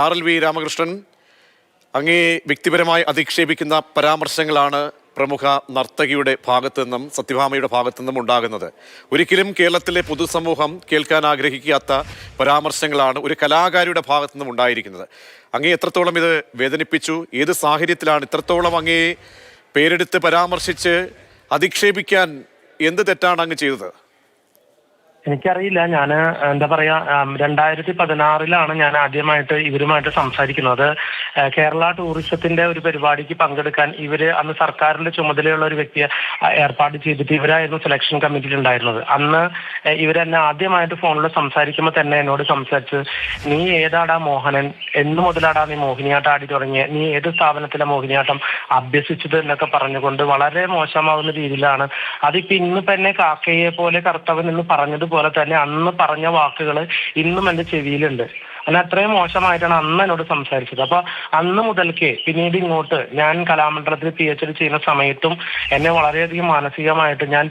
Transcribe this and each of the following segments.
RLV Ramakrishnan, അങ്ങേ വ്യക്തിപരമായി അധിക്ഷേപിക്കുന്ന പരാമർശങ്ങളാണ് പ്രമുഖ നർത്തകിയുടെ ഭാഗത്തു നിന്നും സത്യഭാമയുടെ ഭാഗത്തു നിന്നും ഉണ്ടാകുന്നത്. ഒരിക്കലും കേരളത്തിലെ പൊതുസമൂഹം കേൾക്കാൻ ആഗ്രഹിക്കാത്ത പരാമർശങ്ങളാണ് ഒരു കലാകാരിയുടെ ഭാഗത്തു നിന്നും ഉണ്ടായിരിക്കുന്നത്. അങ്ങേ എത്രത്തോളം ഇത് വേദനിപ്പിച്ചു? ഏത് സാഹചര്യത്തിലാണ് ഇത്രത്തോളം അങ്ങേ പേരെടുത്ത് പരാമർശിച്ച് അധിക്ഷേപിക്കാൻ എന്ത് തെറ്റാണ് അങ്ങ് ചെയ്തത്? എനിക്കറിയില്ല. ഞാൻ എന്താ പറയാ, 2016 ഞാൻ ആദ്യമായിട്ട് ഇവരുമായിട്ട് സംസാരിക്കുന്നത്. കേരള ടൂറിസത്തിന്റെ ഒരു പരിപാടിക്ക് പങ്കെടുക്കാൻ ഇവര് അന്ന് സർക്കാരിന്റെ ചുമതലയുള്ള ഒരു വ്യക്തിയെ ഏർപ്പാട് ചെയ്തിട്ട് ഇവരായിരുന്നു സെലക്ഷൻ കമ്മിറ്റിയിൽ ഉണ്ടായിരുന്നത്. അന്ന് ഇവരെന്നെ ആദ്യമായിട്ട് ഫോണിൽ സംസാരിക്കുമ്പോൾ തന്നെ എന്നോട് സംസാരിച്ച്, നീ ഏതാടാ മോഹനൻ, എന്ന് മുതലാടാ നീ മോഹിനിയാട്ടം ആടി തുടങ്ങിയ, നീ ഏത് സ്ഥാപനത്തിലെ മോഹിനിയാട്ടം അഭ്യസിച്ചത് എന്നൊക്കെ പറഞ്ഞുകൊണ്ട് വളരെ മോശമാവുന്ന രീതിയിലാണ്. അതിപ്പോ ഇന്നിപ്പോ എന്നെ കാക്കയെ പോലെ കർത്തവൻ എന്ന് പറഞ്ഞത് പോലെ തന്നെ അന്ന് പറഞ്ഞ വാക്കുകൾ ഇന്നും എന്റെ ചെവിയിലുണ്ട്. അല്ല, അത്രയും മോശമായിട്ടാണ് അന്ന് എന്നോട് സംസാരിച്ചത്. അപ്പൊ അന്ന് മുതൽക്കേ പിന്നീട് ഇങ്ങോട്ട് ഞാൻ കലാമണ്ഡലത്തിൽ PhD ചെയ്യുന്ന സമയത്തും എന്നെ വളരെയധികം മാനസികമായിട്ട്, ഞാൻ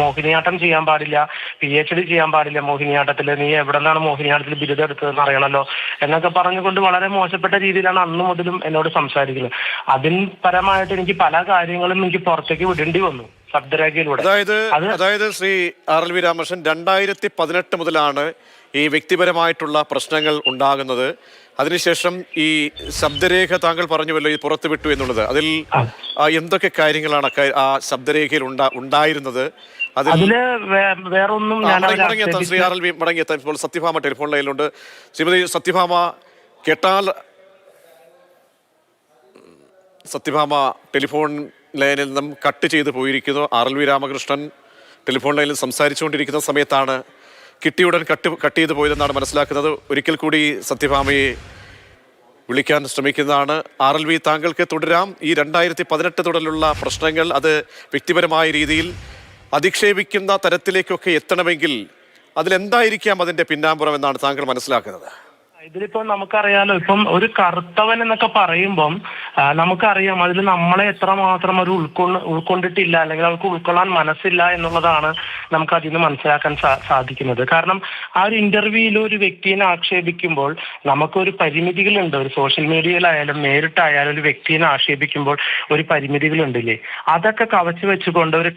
മോഹിനിയാട്ടം ചെയ്യാൻ പാടില്ല, PhD ചെയ്യാൻ പാടില്ല മോഹിനിയാട്ടത്തിൽ, നീ എവിടെ നിന്നാണ് മോഹിനിയാട്ടത്തിൽ ബിരുദം എടുത്തതെന്ന് അറിയണല്ലോ എന്നൊക്കെ പറഞ്ഞുകൊണ്ട് വളരെ മോശപ്പെട്ട രീതിയിലാണ് അന്ന് മുതലും എന്നോട് സംസാരിക്കുന്നത്. അതിന് പരമായിട്ട് എനിക്ക് പല കാര്യങ്ങളും എനിക്ക് പുറത്തേക്ക് വിടേണ്ടി വന്നു ശബ്ദരേഖയിലൂടെ. അതായത് ശ്രീ RLV രാമകൃഷ്ണൻ, 2018 മുതലാണ് ഈ വ്യക്തിപരമായിട്ടുള്ള പ്രശ്നങ്ങൾ ഉണ്ടാകുന്നത്. അതിനുശേഷം ഈ ശബ്ദരേഖ താങ്കൾ പറഞ്ഞുവല്ലോ ഈ പുറത്തു വിട്ടു എന്നുള്ളത്. അതിൽ എന്തൊക്കെ കാര്യങ്ങളാണ് ആ ശബ്ദരേഖയിൽ ഉണ്ടായിരുന്നത്? അതില് വേറൊന്നും മടങ്ങിയെത്താം ശ്രീ RLV, മടങ്ങിയെത്താം. ഇപ്പോൾ സത്യഭാമ ടെലിഫോൺ ലൈനിലുണ്ട്. ശ്രീമതി സത്യഭാമ കേട്ടാൽ, സത്യഭാമ ടെലിഫോൺ ലൈനിൽ നിന്നും കട്ട് ചെയ്ത് പോയിരിക്കുന്നു. RLV രാമകൃഷ്ണൻ ടെലിഫോൺ ലൈനിൽ സംസാരിച്ചുകൊണ്ടിരിക്കുന്ന സമയത്താണ് കിട്ടിയുടൻ കട്ട് ചെയ്ത് പോയതെന്നാണ് മനസ്സിലാക്കുന്നത്. ഒരിക്കൽ കൂടി സത്യഭാമയെ വിളിക്കാൻ ശ്രമിക്കുന്നതാണ്. RLV, താങ്കൾക്ക് തുടരാം. ഈ 2018 തുടലുള്ള പ്രശ്നങ്ങൾ അത് വ്യക്തിപരമായ രീതിയിൽ അധിക്ഷേപിക്കുന്ന തരത്തിലേക്കൊക്കെ എത്തണമെങ്കിൽ അതിലെന്തായിരിക്കാം അതിൻ്റെ പിന്നാമ്പുറം എന്നാണ് താങ്കൾ മനസ്സിലാക്കുന്നത്? ഇതിലിപ്പോ നമുക്കറിയാലോ, ഇപ്പം ഒരു കറുത്തവൻ എന്നൊക്കെ പറയുമ്പം നമുക്കറിയാം അതിൽ നമ്മളെ എത്രമാത്രം ഒരു ഉൾക്കൊണ്ടിട്ടില്ല, അല്ലെങ്കിൽ അവർക്ക് ഉൾക്കൊള്ളാൻ മനസ്സില്ല എന്നുള്ളതാണ് നമുക്ക് അതിൽ നിന്ന് മനസ്സിലാക്കാൻ സാധിക്കുന്നത്. കാരണം ആ ഒരു ഇന്റർവ്യൂവിൽ ഒരു വ്യക്തിയെ ആക്ഷേപിക്കുമ്പോൾ നമുക്കൊരു പരിമിതികളുണ്ട്. ഒരു സോഷ്യൽ മീഡിയയിലായാലും നേരിട്ടായാലും ഒരു വ്യക്തിയെ ആക്ഷേപിക്കുമ്പോൾ ഒരു പരിമിതികളുണ്ടില്ലേ, അതൊക്കെ കവച്ചു വെച്ചുകൊണ്ട് ഒരു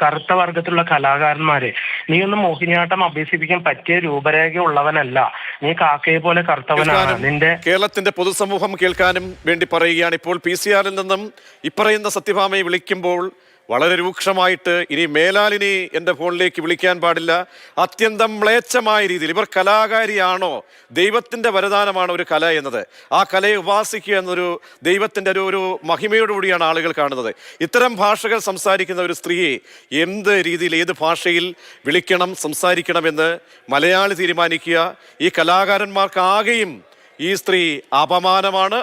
കറുത്ത വർഗത്തിലുള്ള കലാകാരന്മാരെ, നീ ഒന്നും മോഹിനിയാട്ടം അഭ്യസിപ്പിക്കാൻ പറ്റിയ രൂപരേഖ ഉള്ളവനല്ല, നീ കാക്കയെ പോലെ കർത്തവനാണ്. നിന്റെ കേരളത്തിന്റെ പൊതുസമൂഹം കേൾക്കാനും വേണ്ടി പറയുകയാണ്. ഇപ്പോൾ PCR നിന്നും ഇപ്പറയുന്ന സത്യഭാമയെ വിളിക്കുമ്പോൾ വളരെ രൂക്ഷമായിട്ട്, ഇനി മേലാലിനി എൻ്റെ ഫോണിലേക്ക് വിളിക്കാൻ പാടില്ല, അത്യന്തം മ്ലേച്ഛമായ രീതിയിൽ. ഇവർ കലാകാരിയാണോ? ദൈവത്തിൻ്റെ വരദാനമാണ് ഒരു കല എന്നത്. ആ കലയെ ഉപാസിക്കുക എന്നൊരു ദൈവത്തിൻ്റെ ഒരു മഹിമയോടുകൂടിയാണ് ആളുകൾ കാണുന്നത്. ഇത്തരം ഭാഷകൾ സംസാരിക്കുന്ന ഒരു സ്ത്രീയെ എന്ത് രീതിയിൽ, ഏത് ഭാഷയിൽ വിളിക്കണം, സംസാരിക്കണമെന്ന് മലയാളി തീരുമാനിക്കുക. ഈ കലാകാരന്മാർക്കാകെയും ഈ സ്ത്രീ അപമാനമാണ്.